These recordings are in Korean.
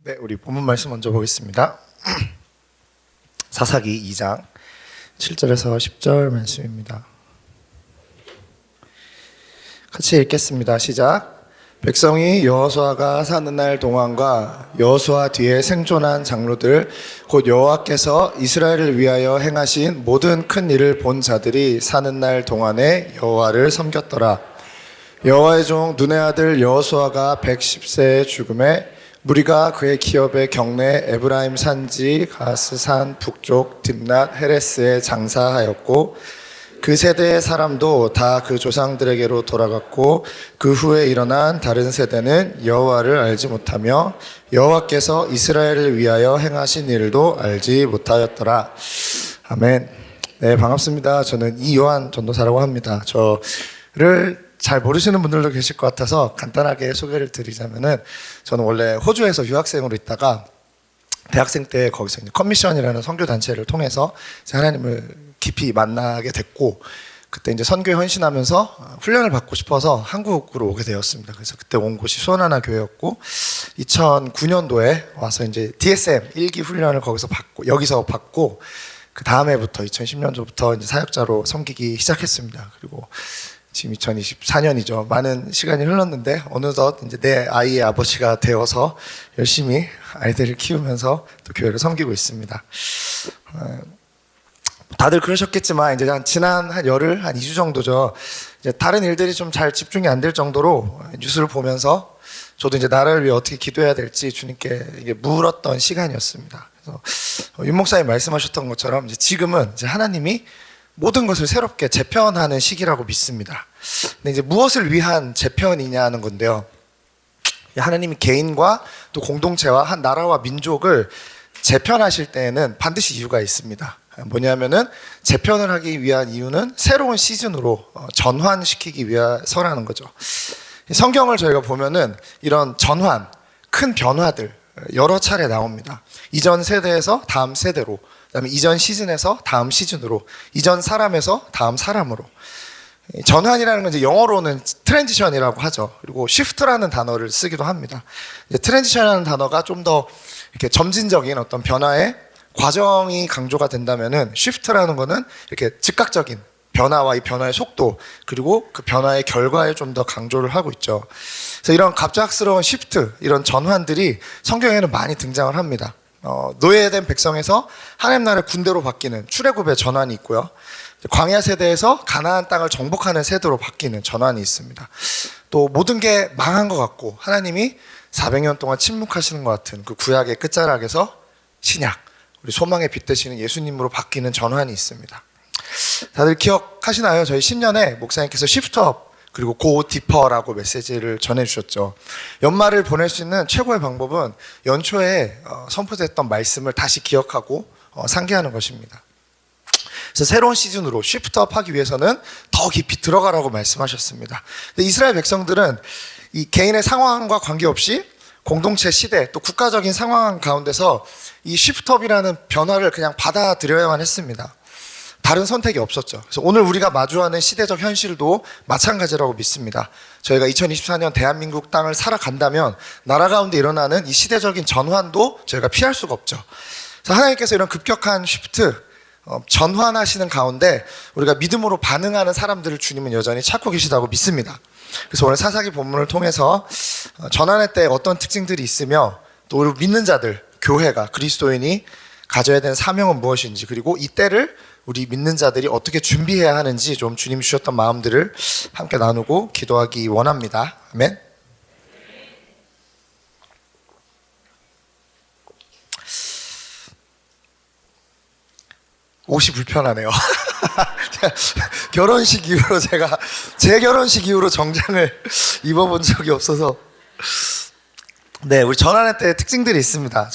네, 우리 본문 말씀 먼저 보겠습니다. 사사기 2장 7절에서 10절 말씀입니다. 같이 읽겠습니다. 시작. 백성이 여호수아가 사는 날 동안과 여호수아 뒤에 생존한 장로들 곧 여호와께서 이스라엘을 위하여 행하신 모든 큰 일을 본 자들이 사는 날 동안에 여호와를 섬겼더라. 여호와의 종 눈의 아들 여호수아가 110세에 죽음에 무리가 그의 기업의 경내 에브라임 산지 가스산 북쪽 딥낫 헤레스에 장사하였고 그 세대의 사람도 다 그 조상들에게로 돌아갔고 그 후에 일어난 다른 세대는 여호와를 알지 못하며 여호와께서 이스라엘을 위하여 행하신 일도 알지 못하였더라. 아멘. 네, 반갑습니다. 저는 이요한 전도사라고 합니다. 저를 잘 모르시는 분들도 계실 것 같아서 간단하게 소개를 드리자면은, 저는 원래 호주에서 유학생으로 있다가 대학생 때 거기서 이제 커미션이라는 선교 단체를 통해서 하나님을 깊이 만나게 됐고, 그때 이제 선교에 헌신하면서 훈련을 받고 싶어서 한국으로 오게 되었습니다. 그래서 그때 온 곳이 수원하나 교회였고, 2009년도에 와서 이제 DSM 1기 훈련을 여기서 받고, 그 다음 해부터 2010년도부터 이제 사역자로 섬기기 시작했습니다. 그리고 지금 2024년이죠. 많은 시간이 흘렀는데 어느덧 이제 내 아이의 아버지가 되어서 열심히 아이들을 키우면서 또 교회를 섬기고 있습니다. 다들 그러셨겠지만 이제 지난 한 열흘, 한 2주 정도죠. 이제 다른 일들이 좀 잘 집중이 안 될 정도로 뉴스를 보면서 저도 이제 나라를 위해 어떻게 기도해야 될지 주님께 이게 물었던 시간이었습니다. 그래서 윤 목사님 말씀하셨던 것처럼 이제 지금은 이제 하나님이 모든 것을 새롭게 재편하는 시기라고 믿습니다. 근데 이제 무엇을 위한 재편이냐는 건데요. 하나님이 개인과 또 공동체와 한 나라와 민족을 재편하실 때에는 반드시 이유가 있습니다. 뭐냐면은 재편을 하기 위한 이유는 새로운 시즌으로 전환시키기 위해서라는 거죠. 성경을 저희가 보면은 이런 전환, 큰 변화들 여러 차례 나옵니다. 이전 세대에서 다음 세대로, 그다음에 이전 시즌에서 다음 시즌으로, 이전 사람에서 다음 사람으로. 전환이라는 건 이제 영어로는 트랜지션이라고 하죠. 그리고 쉬프트라는 단어를 쓰기도 합니다. 트랜지션이라는 단어가 좀 더 이렇게 점진적인 어떤 변화의 과정이 강조가 된다면은, 쉬프트라는 거는 이렇게 즉각적인 변화와 이 변화의 속도, 그리고 그 변화의 결과에 좀 더 강조를 하고 있죠. 그래서 이런 갑작스러운 쉬프트, 이런 전환들이 성경에는 많이 등장을 합니다. 노예된 백성에서 하나님 나라의 군대로 바뀌는 출애굽의 전환이 있고요. 광야 세대에서 가나안 땅을 정복하는 세대로 바뀌는 전환이 있습니다. 또 모든 게 망한 것 같고 하나님이 400년 동안 침묵하시는 것 같은 그 구약의 끝자락에서 신약, 우리 소망의 빛 되시는 예수님으로 바뀌는 전환이 있습니다. 다들 기억하시나요? 저희 10년에 목사님께서 시프트업 그리고 고 디퍼라고 메시지를 전해주셨죠. 연말을 보낼 수 있는 최고의 방법은 연초에 선포됐던 말씀을 다시 기억하고 상기하는 것입니다. 그래서 새로운 시즌으로 시프트업 하기 위해서는 더 깊이 들어가라고 말씀하셨습니다. 근데 이스라엘 백성들은 이 개인의 상황과 관계없이 공동체 시대 또 국가적인 상황 가운데서 이 시프트업이라는 변화를 그냥 받아들여야만 했습니다. 다른 선택이 없었죠. 그래서 오늘 우리가 마주하는 시대적 현실도 마찬가지라고 믿습니다. 저희가 2024년 대한민국 땅을 살아간다면 나라 가운데 일어나는 이 시대적인 전환도 저희가 피할 수가 없죠. 그래서 하나님께서 이런 급격한 쉬프트, 전환하시는 가운데 우리가 믿음으로 반응하는 사람들을 주님은 여전히 찾고 계시다고 믿습니다. 그래서 오늘 사사기 본문을 통해서 전환의 때 어떤 특징들이 있으며 또 우리 믿는 자들, 교회가, 그리스도인이 가져야 되는 사명은 무엇인지, 그리고 이 때를 우리 믿는 자들이 어떻게 준비해야 하는지 좀 주님 주셨던 마음들을 함께 나누고 기도하기 원합니다. 아멘. 옷이 불편하네요. 결혼식 이후로 제 결혼식 이후로 정장을 입어본 적이 없어서. 네, 우리 전환의 때 특징들이 있습니다.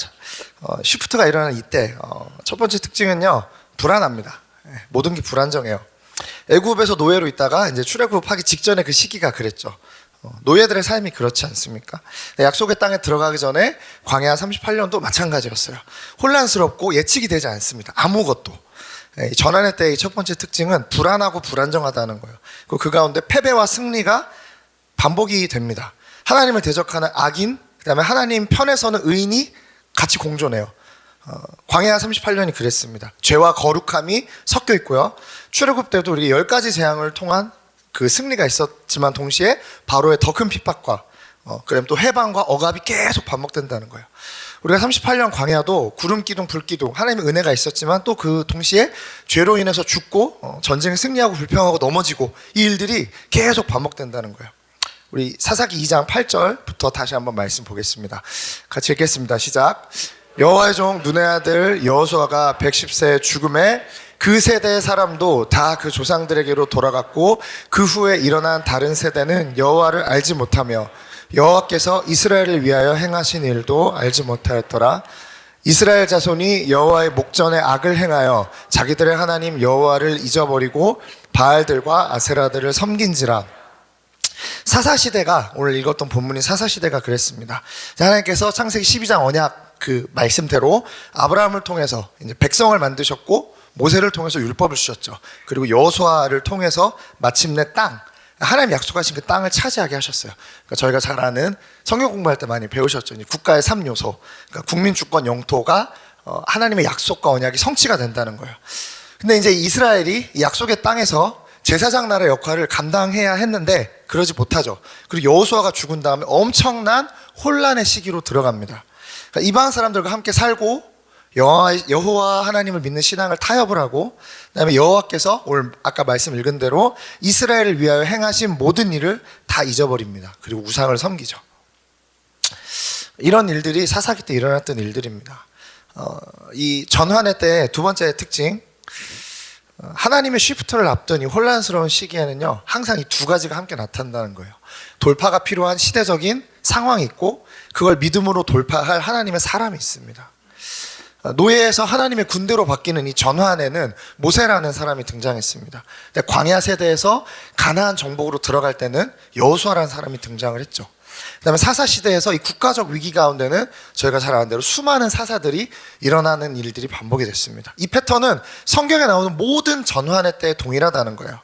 쉬프트가 일어나는 이때 첫 번째 특징은요, 불안합니다. 모든 게 불안정해요. 애굽에서 노예로 있다가 이제 출애굽하기 직전에 그 시기가 그랬죠. 노예들의 삶이 그렇지 않습니까? 약속의 땅에 들어가기 전에 광야 38년도 마찬가지였어요. 혼란스럽고 예측이 되지 않습니다. 아무것도. 전환의 때의 첫 번째 특징은 불안하고 불안정하다는 거예요. 그 가운데 패배와 승리가 반복이 됩니다. 하나님을 대적하는 악인, 그다음에 하나님 편에서는 의인이 같이 공존해요. 광야 38년이 그랬습니다. 죄와 거룩함이 섞여 있고요. 출애굽 때도 우리 10가지 재앙을 통한 그 승리가 있었지만 동시에 바로의 더 큰 핍박과 그다음에 또 해방과 억압이 계속 반복된다는 거예요. 우리가 38년 광야도 구름 기둥, 불 기둥, 하나님의 은혜가 있었지만 또 그 동시에 죄로 인해서 죽고 전쟁에 승리하고 불평하고 넘어지고 이 일들이 계속 반복된다는 거예요. 우리 사사기 2장 8절부터 다시 한번 말씀 보겠습니다. 같이 읽겠습니다. 시작. 여호와의 종 눈의 아들 여호수아가 110세 죽음에 그 세대의 사람도 다 그 조상들에게로 돌아갔고 그 후에 일어난 다른 세대는 여호와를 알지 못하며 여호와께서 이스라엘을 위하여 행하신 일도 알지 못하였더라. 이스라엘 자손이 여호와의 목전에 악을 행하여 자기들의 하나님 여호와를 잊어버리고 바알들과 아세라들을 섬긴지라. 사사시대가, 오늘 읽었던 본문인 사사시대가 그랬습니다. 하나님께서 창세기 12장 언약 그 말씀대로 아브라함을 통해서 이제 백성을 만드셨고 모세를 통해서 율법을 주셨죠. 그리고 여호수아를 통해서 마침내 하나님 약속하신 그 땅을 차지하게 하셨어요. 그러니까 저희가 잘 아는 성경 공부할 때 많이 배우셨죠. 국가의 3요소, 그러니까 국민, 주권, 영토가 하나님의 약속과 언약이 성취가 된다는 거예요. 근데 이제 이스라엘이 이 약속의 땅에서 제사장 나라의 역할을 감당해야 했는데 그러지 못하죠. 그리고 여호수아가 죽은 다음에 엄청난 혼란의 시기로 들어갑니다. 그러니까 이방 사람들과 함께 살고 여호와 하나님을 믿는 신앙을 타협을 하고, 그다음에 여호와께서 오늘 아까 말씀 읽은 대로 이스라엘을 위하여 행하신 모든 일을 다 잊어버립니다. 그리고 우상을 섬기죠. 이런 일들이 사사기 때 일어났던 일들입니다. 이 전환의 때 두 번째 특징, 하나님의 쉬프트를 앞둔 이 혼란스러운 시기에는요, 항상 이 두 가지가 함께 나타난다는 거예요. 돌파가 필요한 시대적인 상황이 있고 그걸 믿음으로 돌파할 하나님의 사람이 있습니다. 노예에서 하나님의 군대로 바뀌는 이 전환에는 모세라는 사람이 등장했습니다. 근데 광야 세대에서 가나안 정복으로 들어갈 때는 여호수아라는 사람이 등장을 했죠. 그다음에 사사 시대에서 이 국가적 위기 가운데는 저희가 잘 아는 대로 수많은 사사들이 일어나는 일들이 반복이 됐습니다. 이 패턴은 성경에 나오는 모든 전환의 때에 동일하다는 거예요.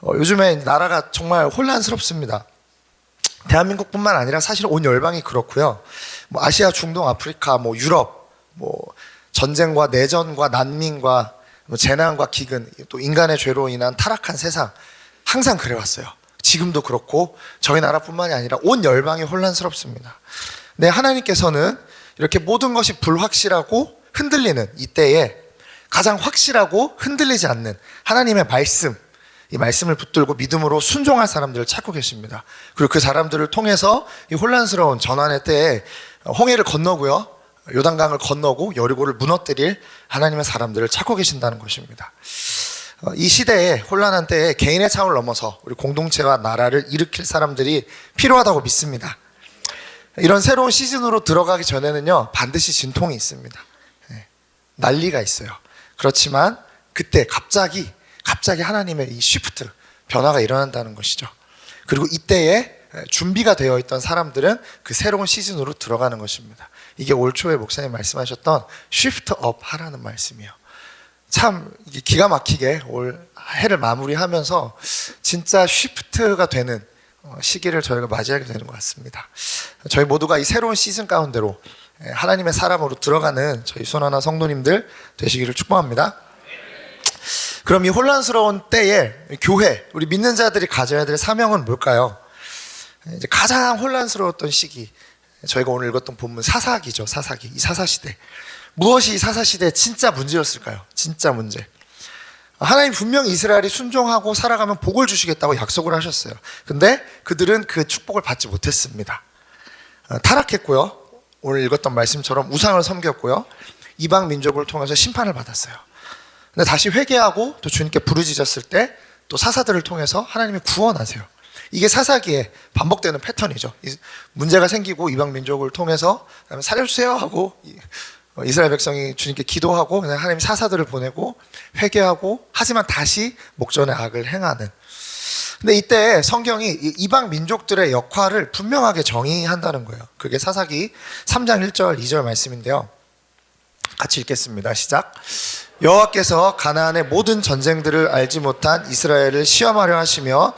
요즘에 나라가 정말 혼란스럽습니다. 대한민국뿐만 아니라 사실 온 열방이 그렇고요. 아시아, 중동, 아프리카, 유럽, 전쟁과 내전과 난민과 재난과 기근, 또 인간의 죄로 인한 타락한 세상, 항상 그래왔어요. 지금도 그렇고 저희 나라뿐만이 아니라 온 열방이 혼란스럽습니다. 네, 하나님께서는 이렇게 모든 것이 불확실하고 흔들리는 이때에 가장 확실하고 흔들리지 않는 하나님의 말씀, 이 말씀을 붙들고 믿음으로 순종할 사람들을 찾고 계십니다. 그리고 그 사람들을 통해서 이 혼란스러운 전환의 때에 홍해를 건너고요, 요단강을 건너고 여리고를 무너뜨릴 하나님의 사람들을 찾고 계신다는 것입니다. 이 시대에, 혼란한 때에 개인의 차원을 넘어서 우리 공동체와 나라를 일으킬 사람들이 필요하다고 믿습니다. 이런 새로운 시즌으로 들어가기 전에는요, 반드시 진통이 있습니다. 난리가 있어요. 그렇지만 그때 갑자기 하나님의 이 쉬프트, 변화가 일어난다는 것이죠. 그리고 이때에 준비가 되어 있던 사람들은 그 새로운 시즌으로 들어가는 것입니다. 이게 올 초에 목사님 말씀하셨던 쉬프트 업 하라는 말씀이에요. 참 이게 기가 막히게 올 해를 마무리하면서 진짜 쉬프트가 되는 시기를 저희가 맞이하게 되는 것 같습니다. 저희 모두가 이 새로운 시즌 가운데로 하나님의 사람으로 들어가는 저희 손하나 성도님들 되시기를 축복합니다. 그럼 이 혼란스러운 때에 교회, 우리 믿는 자들이 가져야 될 사명은 뭘까요? 이제 가장 혼란스러웠던 시기, 저희가 오늘 읽었던 본문 사사기죠. 사사기, 이 사사시대. 무엇이 이 사사시대의 진짜 문제였을까요? 진짜 문제. 하나님 분명히 이스라엘이 순종하고 살아가면 복을 주시겠다고 약속을 하셨어요. 근데 그들은 그 축복을 받지 못했습니다. 타락했고요, 오늘 읽었던 말씀처럼 우상을 섬겼고요, 이방 민족을 통해서 심판을 받았어요. 근데 다시 회개하고 또 주님께 부르짖었을 때 또 사사들을 통해서 하나님이 구원하세요. 이게 사사기에 반복되는 패턴이죠. 문제가 생기고 이방 민족을 통해서 살려주세요 하고 이스라엘 백성이 주님께 기도하고 하나님 사사들을 보내고 회개하고, 하지만 다시 목전의 악을 행하는. 근데 이때 성경이 이방 민족들의 역할을 분명하게 정의한다는 거예요. 그게 사사기 3장 1절 2절 말씀인데요. 같이 읽겠습니다. 시작. 여호와께서 가나안의 모든 전쟁들을 알지 못한 이스라엘을 시험하려 하시며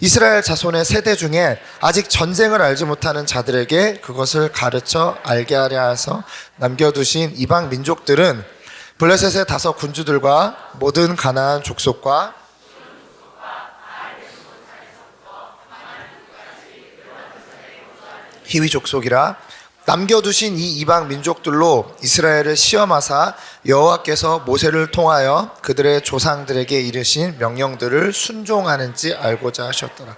이스라엘 자손의 세대 중에 아직 전쟁을 알지 못하는 자들에게 그것을 가르쳐 알게 하려 해서 남겨두신 이방 민족들은 블레셋의 5 군주들과 모든 가나안 족속과 히위 족속이라 남겨두신 이 이방 민족들로 이스라엘을 시험하사 여호와께서 모세를 통하여 그들의 조상들에게 이르신 명령들을 순종하는지 알고자 하셨더라.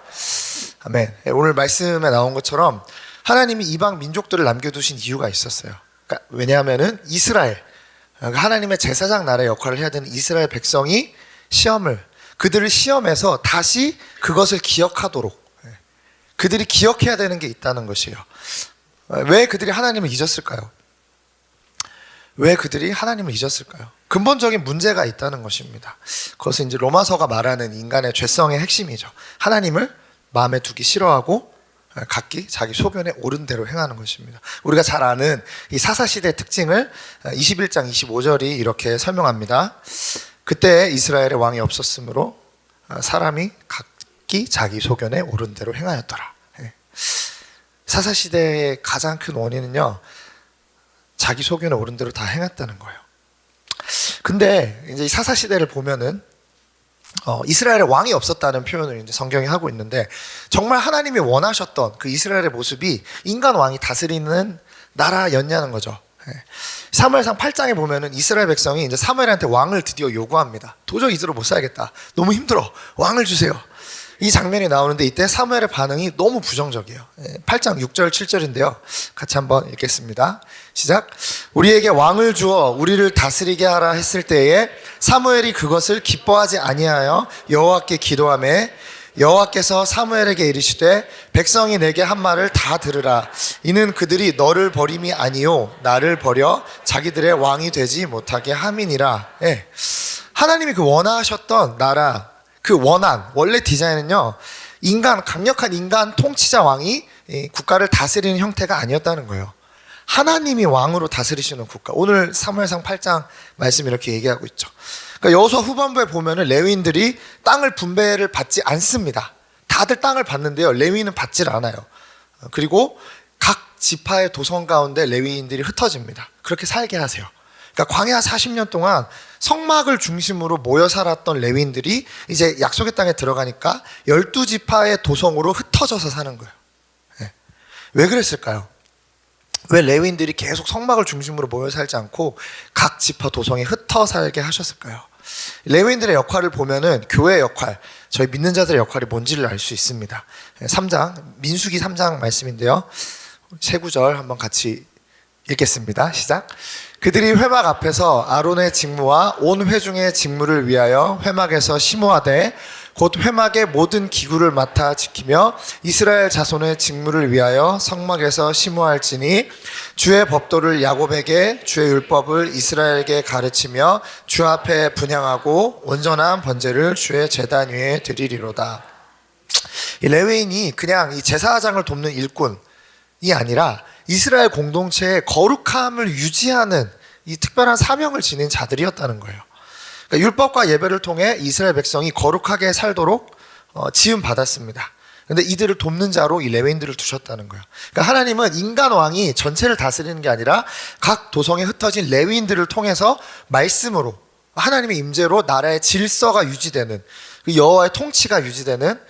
아멘. 오늘 말씀에 나온 것처럼 하나님이 이방 민족들을 남겨두신 이유가 있었어요. 그러니까 왜냐하면은 이스라엘, 하나님의 제사장 나라의 역할을 해야 되는 이스라엘 백성이 그들을 시험해서 다시 그것을 기억하도록, 그들이 기억해야 되는 게 있다는 것이에요. 왜 그들이 하나님을 잊었을까요? 근본적인 문제가 있다는 것입니다. 그것은 이제 로마서가 말하는 인간의 죄성의 핵심이죠. 하나님을 마음에 두기 싫어하고 각기 자기 소견에 옳은 대로 행하는 것입니다. 우리가 잘 아는 이 사사시대의 특징을 21장 25절이 이렇게 설명합니다. 그때 이스라엘에 왕이 없었으므로 사람이 각기 자기 소견에 옳은 대로 행하였더라. 사사시대의 가장 큰 원인은요, 자기 소견에 옳은 대로 다 행했다는 거예요. 근데 이제 이 사사시대를 보면은 이스라엘에 왕이 없었다는 표현을 이제 성경이 하고 있는데, 정말 하나님이 원하셨던 그 이스라엘의 모습이 인간 왕이 다스리는 나라였냐는 거죠. 사무엘상 8장에 보면은 이스라엘 백성이 이제 사무엘한테 왕을 드디어 요구합니다. 도저히 이대로 못 살겠다. 너무 힘들어. 왕을 주세요. 이 장면이 나오는데 이때 사무엘의 반응이 너무 부정적이에요. 8장 6절 7절인데요. 같이 한번 읽겠습니다. 시작. 우리에게 왕을 주어 우리를 다스리게 하라 했을 때에 사무엘이 그것을 기뻐하지 아니하여 여호와께 기도하매 여호와께서 사무엘에게 이르시되 백성이 내게 한 말을 다 들으라. 이는 그들이 너를 버림이 아니요 나를 버려 자기들의 왕이 되지 못하게 함이니라. 하나님이 그 원하셨던 나라, 그 원래 디자인은요, 강력한 인간 통치자 왕이 국가를 다스리는 형태가 아니었다는 거예요. 하나님이 왕으로 다스리시는 국가. 오늘 사무엘상 8장 말씀 이렇게 얘기하고 있죠. 그러니까 여호수아 후반부에 보면은 레위인들이 땅을 분배를 받지 않습니다. 다들 땅을 받는데요, 레위인은 받질 않아요. 그리고 각 지파의 도성 가운데 레위인들이 흩어집니다. 그렇게 살게 하세요. 그러니까 광야 40년 동안 성막을 중심으로 모여 살았던 레위인들이 이제 약속의 땅에 들어가니까 12지파의 도성으로 흩어져서 사는 거예요. 왜 그랬을까요? 왜 레위인들이 계속 성막을 중심으로 모여 살지 않고 각 지파 도성에 흩어 살게 하셨을까요? 레위인들의 역할을 보면은 교회의 역할, 저희 믿는 자들의 역할이 뭔지를 알 수 있습니다. 3장, 민수기 3장 말씀인데요, 세 구절 한번 같이 읽겠습니다. 시작. 그들이 회막 앞에서 아론의 직무와 온 회중의 직무를 위하여 회막에서 심호하되 곧 회막의 모든 기구를 맡아 지키며 이스라엘 자손의 직무를 위하여 성막에서 심호할지니 주의 법도를 야곱에게 주의 율법을 이스라엘에게 가르치며 주 앞에 분향하고 온전한 번제를 주의 제단 위에 드리리로다. 이 레위인이 그냥 이 제사장을 돕는 일꾼이 아니라 이스라엘 공동체의 거룩함을 유지하는 이 특별한 사명을 지닌 자들이었다는 거예요. 그러니까 율법과 예배를 통해 이스라엘 백성이 거룩하게 살도록 지음 받았습니다. 그런데 이들을 돕는 자로 이 레위인들을 두셨다는 거예요. 그러니까 하나님은 인간 왕이 전체를 다스리는 게 아니라 각 도성에 흩어진 레위인들을 통해서 말씀으로, 하나님의 임재로 나라의 질서가 유지되는, 그 여호와의 통치가 유지되는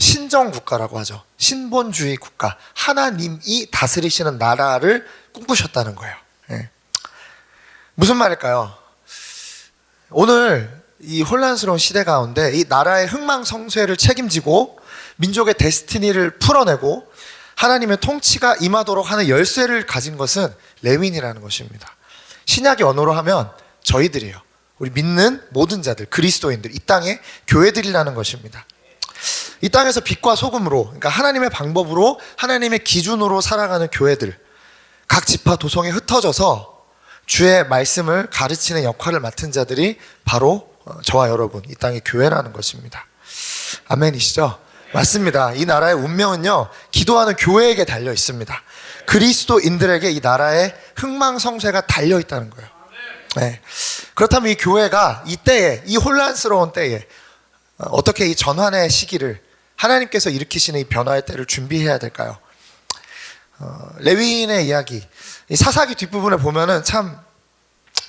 신정 국가라고 하죠. 신본주의 국가, 하나님이 다스리시는 나라를 꿈꾸셨다는 거예요. 무슨 말일까요? 오늘 이 혼란스러운 시대 가운데 이 나라의 흥망성쇠를 책임지고 민족의 데스티니를 풀어내고 하나님의 통치가 임하도록 하는 열쇠를 가진 것은 레위인이라는 것입니다. 신약의 언어로 하면 저희들이에요. 우리 믿는 모든 자들, 그리스도인들, 이 땅의 교회들이라는 것입니다. 이 땅에서 빛과 소금으로, 그러니까 하나님의 방법으로, 하나님의 기준으로 살아가는 교회들, 각 지파 도성에 흩어져서 주의 말씀을 가르치는 역할을 맡은 자들이 바로 저와 여러분, 이 땅의 교회라는 것입니다. 아멘이시죠? 맞습니다. 이 나라의 운명은요, 기도하는 교회에게 달려 있습니다. 그리스도인들에게 이 나라의 흥망성쇠가 달려 있다는 거예요. 그렇다면 이 교회가 이 때에, 이 혼란스러운 때에 어떻게 이 전환의 시기를 하나님께서 일으키시는 이 변화의 때를 준비해야 될까요? 레위인의 이야기, 이 사사기 뒷부분에 보면은 참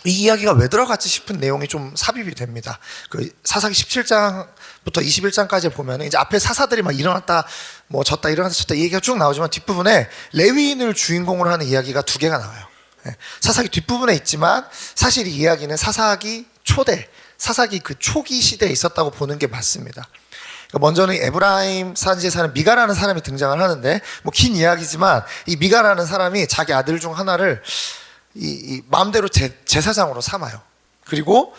이 이야기가 왜 들어갔지 싶은 내용이 좀 삽입이 됩니다. 그 사사기 17장부터 21장까지 보면은 이제 앞에 사사들이 막 일어났다, 뭐 졌다, 일어났다, 졌다 이 얘기가 쭉 나오지만 뒷부분에 레위인을 주인공으로 하는 이야기가 두 개가 나와요. 사사기 뒷부분에 있지만 사실 이 이야기는 사사기 초대, 사사기 그 초기 시대에 있었다고 보는 게 맞습니다. 먼저는 에브라임 산지에 사는 미가라는 사람이 등장을 하는데, 뭐 긴 이야기지만 이 미가라는 사람이 자기 아들 중 하나를 이 마음대로 제사장으로 삼아요. 그리고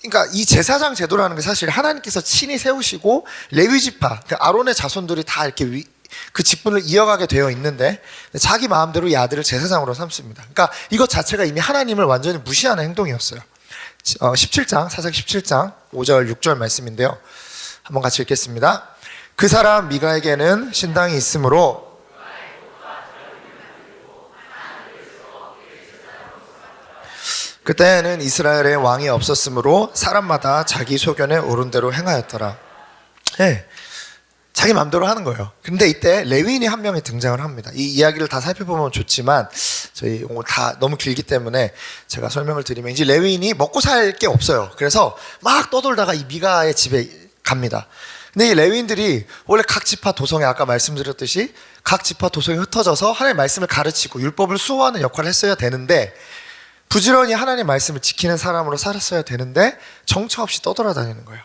그러니까 이 제사장 제도라는 게 사실 하나님께서 친히 세우시고 레위 지파, 그러니까 아론의 자손들이 다 이렇게 그 직분을 이어가게 되어 있는데 자기 마음대로 이 아들을 제사장으로 삼습니다. 그러니까 이것 자체가 이미 하나님을 완전히 무시하는 행동이었어요. 17장, 사사기 17장 5절 6절 말씀인데요. 한번 같이 읽겠습니다. 그 사람 미가에게는 신당이 있으므로 그때는 이스라엘에 왕이 없었으므로 사람마다 자기 소견에 오른 대로 행하였더라. 네, 자기 마음대로 하는 거예요. 근데 이때 레위인이 한 명이 등장을 합니다. 이 이야기를 다 살펴보면 좋지만 저희 오늘 다 너무 길기 때문에 제가 설명을 드리면, 이제 레위인이 먹고 살 게 없어요. 그래서 막 떠돌다가 이 미가의 집에 갑니다. 근데 이 레위인들이 원래 각 지파 도성에, 아까 말씀드렸듯이 각 지파 도성에 흩어져서 하나님의 말씀을 가르치고 율법을 수호하는 역할을 했어야 되는데, 부지런히 하나님의 말씀을 지키는 사람으로 살았어야 되는데 정처 없이 떠돌아다니는 거예요.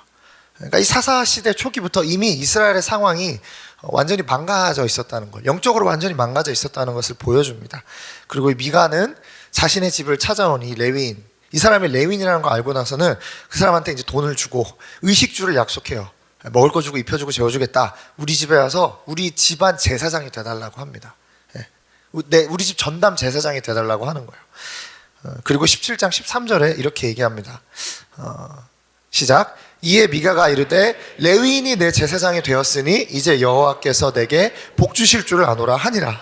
그러니까 이 사사 시대 초기부터 이미 이스라엘의 상황이 완전히 망가져 있었다는 걸, 영적으로 완전히 망가져 있었다는 것을 보여줍니다. 그리고 이 미가는 자신의 집을 찾아온 이 레위인, 이 사람이 레위인이라는 걸 알고 나서는 그 사람한테 이제 돈을 주고 의식주를 약속해요. 먹을 거 주고 입혀주고 재워주겠다. 우리 집에 와서 우리 집안 제사장이 돼달라고 합니다. 우리 집 전담 제사장이 돼달라고 하는 거예요. 그리고 17장 13절에 이렇게 얘기합니다. 시작. 이에 미가가 이르되 레위인이 내 제사장이 되었으니 이제 여호와께서 내게 복 주실 줄을 아노라 하니라.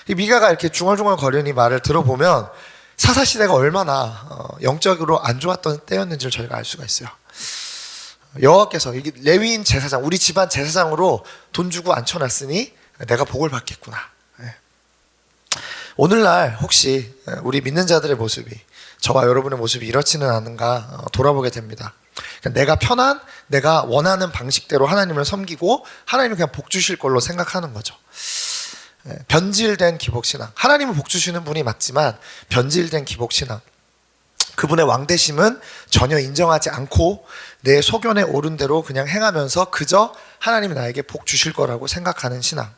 이 미가가 이렇게 중얼중얼 거리는 말을 들어보면 사사시대가 얼마나 영적으로 안 좋았던 때였는지를 저희가 알 수가 있어요. 여호와께서 이게 레위인 제사장, 우리 집안 제사장으로 돈 주고 앉혀놨으니 내가 복을 받겠구나. 오늘날 혹시 우리 믿는 자들의 모습이, 저와 여러분의 모습이 이렇지는 않은가 돌아보게 됩니다. 그러니까 내가 편한, 내가 원하는 방식대로 하나님을 섬기고 하나님이 그냥 복 주실 걸로 생각하는 거죠. 변질된 기복신앙. 하나님은 복 주시는 분이 맞지만 변질된 기복신앙. 그분의 왕되심은 전혀 인정하지 않고 내 소견에 오른 대로 그냥 행하면서 그저 하나님이 나에게 복 주실 거라고 생각하는 신앙.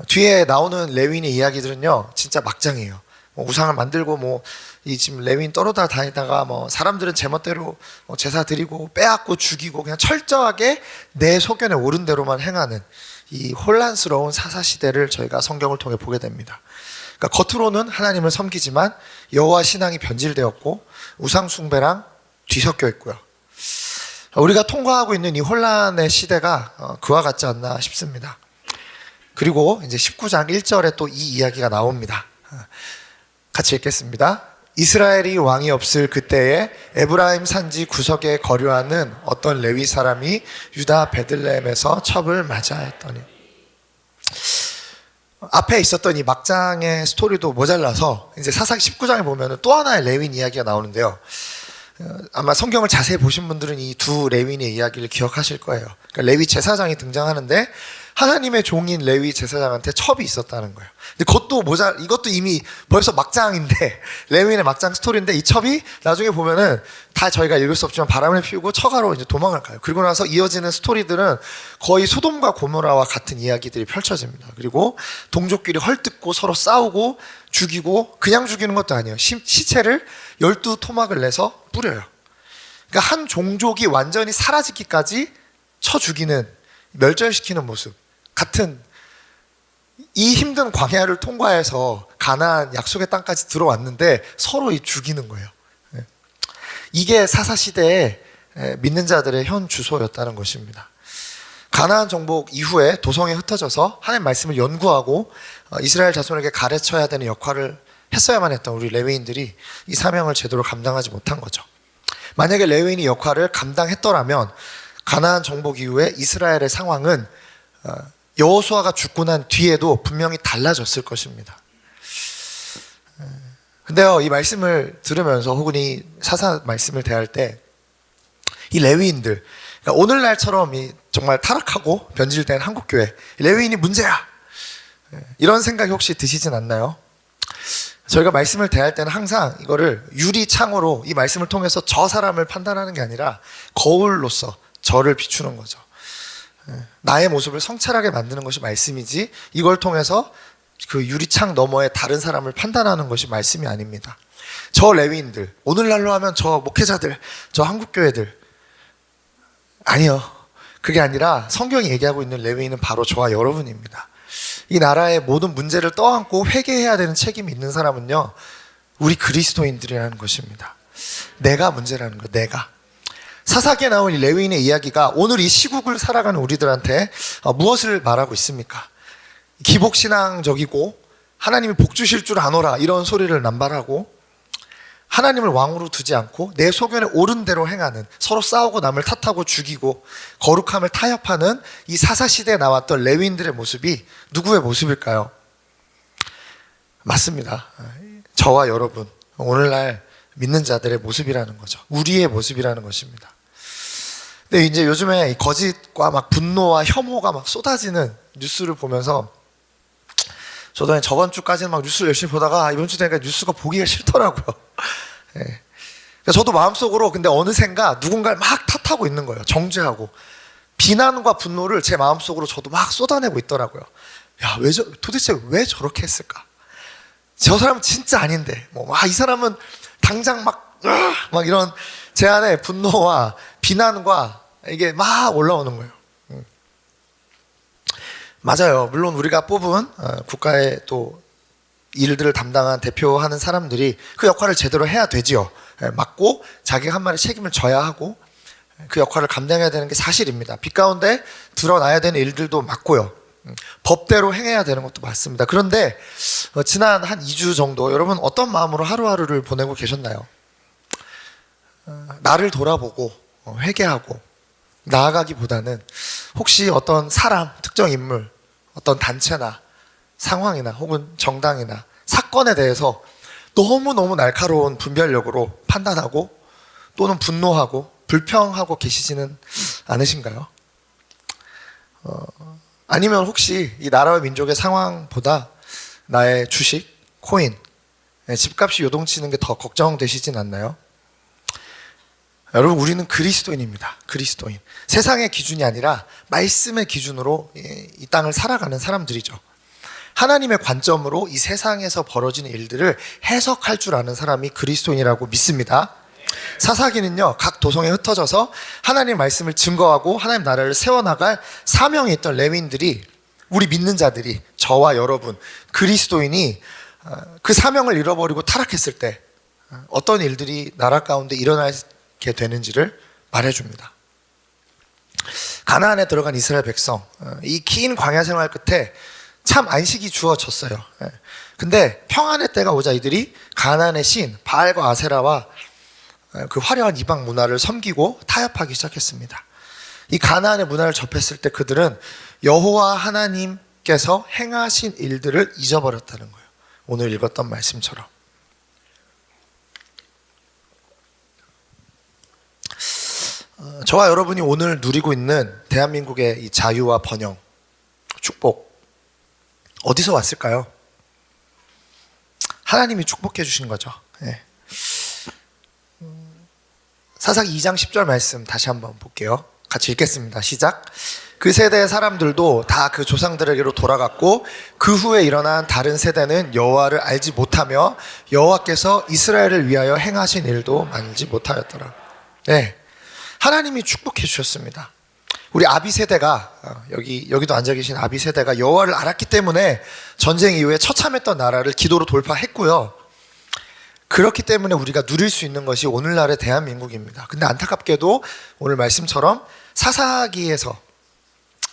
뒤에 나오는 레위인의 이야기들은요 진짜 막장이에요. 우상을 만들고 이 지금 레위인 떨어다 다니다가 사람들은 제멋대로 제사 드리고 빼앗고 죽이고 그냥 철저하게 내 소견에 오른 대로만 행하는 이 혼란스러운 사사 시대를 저희가 성경을 통해 보게 됩니다. 그러니까 겉으로는 하나님을 섬기지만 여호와 신앙이 변질되었고 우상 숭배랑 뒤섞여 있고요. 우리가 통과하고 있는 이 혼란의 시대가 그와 같지 않나 싶습니다. 그리고 이제 19장 1절에 또 이 이야기가 나옵니다. 같이 읽겠습니다. 이스라엘이 왕이 없을 그때에 에브라임 산지 구석에 거류하는 어떤 레위 사람이 유다 베들레헴에서 첩을 맞이하였더니, 앞에 있었던 이 막장의 스토리도 모자라서 이제 사사기 19장에 보면 또 하나의 레위인 이야기가 나오는데요. 아마 성경을 자세히 보신 분들은 이 두 레위인의 이야기를 기억하실 거예요. 그러니까 레위 제사장이 등장하는데 하나님의 종인 레위 제사장한테 첩이 있었다는 거예요. 근데 이것도 이미 벌써 막장인데, 레위인의 막장 스토리인데, 이 첩이 나중에 보면은 다 저희가 읽을 수 없지만 바람을 피우고 처가로 이제 도망을 가요. 그리고 나서 이어지는 스토리들은 거의 소돔과 고모라와 같은 이야기들이 펼쳐집니다. 그리고 동족끼리 헐뜯고 서로 싸우고 죽이고, 그냥 죽이는 것도 아니에요. 시체를 12토막을 내서 뿌려요. 그러니까 한 종족이 완전히 사라지기까지 쳐 죽이는, 멸절시키는 모습. 같은 이 힘든 광야를 통과해서 가나안 약속의 땅까지 들어왔는데 서로 죽이는 거예요. 이게 사사시대의 믿는 자들의 현 주소였다는 것입니다. 가나안 정복 이후에 도성에 흩어져서 하나님의 말씀을 연구하고 이스라엘 자손에게 가르쳐야 되는 역할을 했어야만 했던 우리 레위인들이 이 사명을 제대로 감당하지 못한 거죠. 만약에 레위인이 역할을 감당했더라면 가나안 정복 이후에 이스라엘의 상황은 여호수아가 죽고 난 뒤에도 분명히 달라졌을 것입니다. 근데요, 이 말씀을 들으면서 혹은 이 사사 말씀을 대할 때 이 레위인들, 그러니까 오늘날처럼 이 정말 타락하고 변질된 한국교회, 레위인이 문제야, 이런 생각이 혹시 드시진 않나요? 저희가 말씀을 대할 때는 항상 이거를 유리창으로 이 말씀을 통해서 저 사람을 판단하는 게 아니라 거울로서 저를 비추는 거죠. 나의 모습을 성찰하게 만드는 것이 말씀이지, 이걸 통해서 그 유리창 너머에 다른 사람을 판단하는 것이 말씀이 아닙니다. 저 레위인들, 오늘날로 하면 저 목회자들, 저 한국교회들, 아니요, 그게 아니라 성경이 얘기하고 있는 레위인은 바로 저와 여러분입니다. 이 나라의 모든 문제를 떠안고 회개해야 되는 책임이 있는 사람은요, 우리 그리스도인들이라는 것입니다. 내가 문제라는 거예요. 내가. 사사기에 나온 이 레위인의 이야기가 오늘 이 시국을 살아가는 우리들한테 무엇을 말하고 있습니까? 기복신앙적이고 하나님이 복 주실 줄 아노라, 이런 소리를 남발하고 하나님을 왕으로 두지 않고 내 소견에 옳은 대로 행하는, 서로 싸우고 남을 탓하고 죽이고 거룩함을 타협하는 이 사사시대에 나왔던 레위인들의 모습이 누구의 모습일까요? 맞습니다. 저와 여러분, 오늘날 믿는 자들의 모습이라는 거죠. 우리의 모습이라는 것입니다. 근데 이제 요즘에 거짓과 막 분노와 혐오가 막 쏟아지는 뉴스를 보면서 저도 저번 주까지는 막 뉴스를 열심히 보다가 이번 주 되니까 뉴스가 보기가 싫더라고요. 네. 그러니까 저도 마음속으로 근데 어느샌가 누군가를 막 탓하고 있는 거예요. 정죄하고 비난과 분노를 제 마음속으로 저도 막 쏟아내고 있더라고요. 야, 도대체 왜 저렇게 했을까? 저 사람은 진짜 아닌데, 이 사람은 당장 막 이런 제 안에 분노와 비난과 이게 막 올라오는 거예요. 맞아요. 물론 우리가 뽑은 국가의 또 일들을 담당한 대표하는 사람들이 그 역할을 제대로 해야 되지요. 맞고 자기가 한 말에 책임을 져야 하고 그 역할을 감당해야 되는 게 사실입니다. 빛 가운데 드러나야 되는 일들도 맞고요. 법대로 행해야 되는 것도 맞습니다. 그런데 지난 한 2주 정도 여러분 어떤 마음으로 하루하루를 보내고 계셨나요? 나를 돌아보고 회개하고 나아가기보다는 혹시 어떤 사람, 특정 인물, 어떤 단체나 상황이나 혹은 정당이나 사건에 대해서 너무너무 날카로운 분별력으로 판단하고 또는 분노하고 불평하고 계시지는 않으신가요? 아니면 혹시 이 나라와 민족의 상황보다 나의 주식, 코인, 집값이 요동치는 게 더 걱정되시진 않나요? 여러분, 우리는 그리스도인입니다. 그리스도인. 세상의 기준이 아니라 말씀의 기준으로 이 땅을 살아가는 사람들이죠. 하나님의 관점으로 이 세상에서 벌어지는 일들을 해석할 줄 아는 사람이 그리스도인이라고 믿습니다. 사사기는요, 각 도성에 흩어져서 하나님의 말씀을 증거하고 하나님 나라를 세워나갈 사명이 있던 레위인들이, 우리 믿는 자들이, 저와 여러분, 그리스도인이 그 사명을 잃어버리고 타락했을 때 어떤 일들이 나라 가운데 일어나게 되는지를 말해줍니다. 가나안에 들어간 이스라엘 백성, 이 긴 광야 생활 끝에 참 안식이 주어졌어요. 근데 평안의 때가 오자 이들이 가나안의 신 바알과 아세라와 그 화려한 이방 문화를 섬기고 타협하기 시작했습니다. 이 가나안의 문화를 접했을 때 그들은 여호와 하나님께서 행하신 일들을 잊어버렸다는 거예요. 오늘 읽었던 말씀처럼. 저와 여러분이 오늘 누리고 있는 대한민국의 이 자유와 번영, 축복, 어디서 왔을까요? 하나님이 축복해 주신 거죠. 네. 사사기 2장 10절 말씀 다시 한번 볼게요. 같이 읽겠습니다. 시작. 그 세대의 사람들도 다 그 조상들에게로 돌아갔고 그 후에 일어난 다른 세대는 여호와를 알지 못하며 여호와께서 이스라엘을 위하여 행하신 일도 만지 못하였더라. 네, 하나님이 축복해 주셨습니다. 우리 아비 세대가 여기도 앉아 계신 아비 세대가 여호와를 알았기 때문에 전쟁 이후에 처참했던 나라를 기도로 돌파했고요. 그렇기 때문에 우리가 누릴 수 있는 것이 오늘날의 대한민국입니다. 근데 안타깝게도 오늘 말씀처럼 사사기에서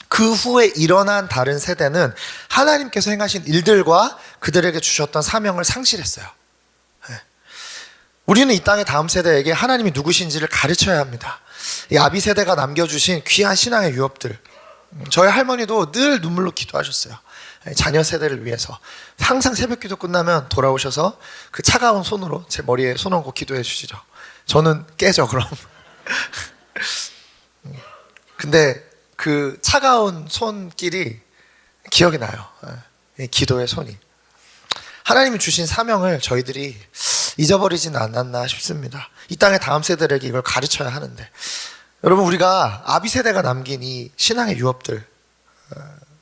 그 후에 일어난 다른 세대는 하나님께서 행하신 일들과 그들에게 주셨던 사명을 상실했어요. 우리는 이 땅의 다음 세대에게 하나님이 누구신지를 가르쳐야 합니다. 이 아비 세대가 남겨주신 귀한 신앙의 유업들, 저희 할머니도 늘 눈물로 기도하셨어요. 자녀 세대를 위해서 항상 새벽기도 끝나면 돌아오셔서 그 차가운 손으로 제 머리에 손 얹고 기도해 주시죠. 저는 깨죠 그럼. 근데 그 차가운 손길이 기억이 나요. 기도의 손이. 하나님이 주신 사명을 저희들이 잊어버리지는 않았나 싶습니다. 이 땅의 다음 세대들에게 이걸 가르쳐야 하는데, 여러분, 우리가 아비 세대가 남긴 이 신앙의 유업들,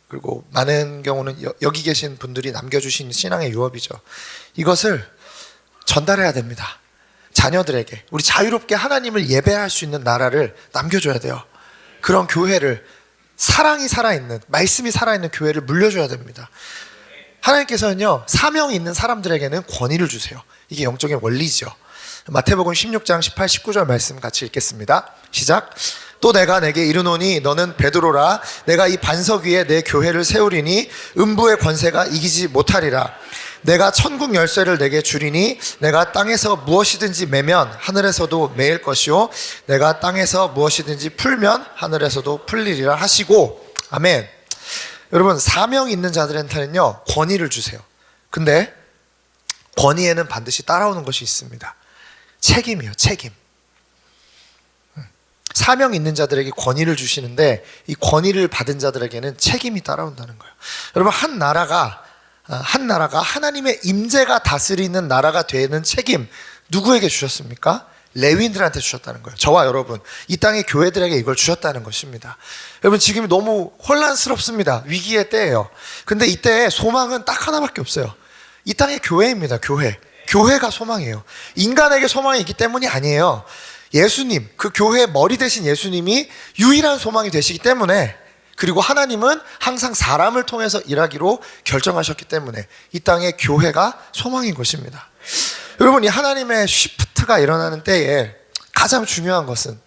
그리고 많은 경우는 여기 계신 분들이 남겨주신 신앙의 유업이죠. 이것을 전달해야 됩니다. 자녀들에게. 우리 자유롭게 하나님을 예배할 수 있는 나라를 남겨줘야 돼요. 그런 교회를, 사랑이 살아있는, 말씀이 살아있는 교회를 물려줘야 됩니다. 하나님께서는요, 사명이 있는 사람들에게는 권위를 주세요. 이게 영적인 원리죠. 마태복음 16장 18, 19절 말씀 같이 읽겠습니다. 시작. 또 내가 내게 이르노니 너는 베드로라. 내가 이 반석 위에 내 교회를 세우리니 음부의 권세가 이기지 못하리라. 내가 천국 열쇠를 내게 주리니 내가 땅에서 무엇이든지 매면 하늘에서도 매일 것이요 내가 땅에서 무엇이든지 풀면 하늘에서도 풀리리라 하시고. 아멘. 여러분, 사명이 있는 자들한테는요 권위를 주세요. 근데 권위에는 반드시 따라오는 것이 있습니다. 책임이요, 책임. 사명 있는 자들에게 권위를 주시는데 이 권위를 받은 자들에게는 책임이 따라온다는 거예요. 여러분, 한 나라가 하나님의 임재가 다스리는 나라가 되는 책임 누구에게 주셨습니까? 레위인들한테 주셨다는 거예요. 저와 여러분, 이 땅의 교회들에게 이걸 주셨다는 것입니다. 여러분, 지금 너무 혼란스럽습니다. 위기의 때예요. 근데 이때 소망은 딱 하나밖에 없어요. 이 땅의 교회입니다. 교회가 소망이에요. 인간에게 소망이 있기 때문이 아니에요. 예수님, 그 교회의 머리 되신 예수님이 유일한 소망이 되시기 때문에, 그리고 하나님은 항상 사람을 통해서 일하기로 결정하셨기 때문에 이 땅의 교회가 소망인 것입니다. 여러분, 이 하나님의 쉬프트가 일어나는 때에 가장 중요한 것은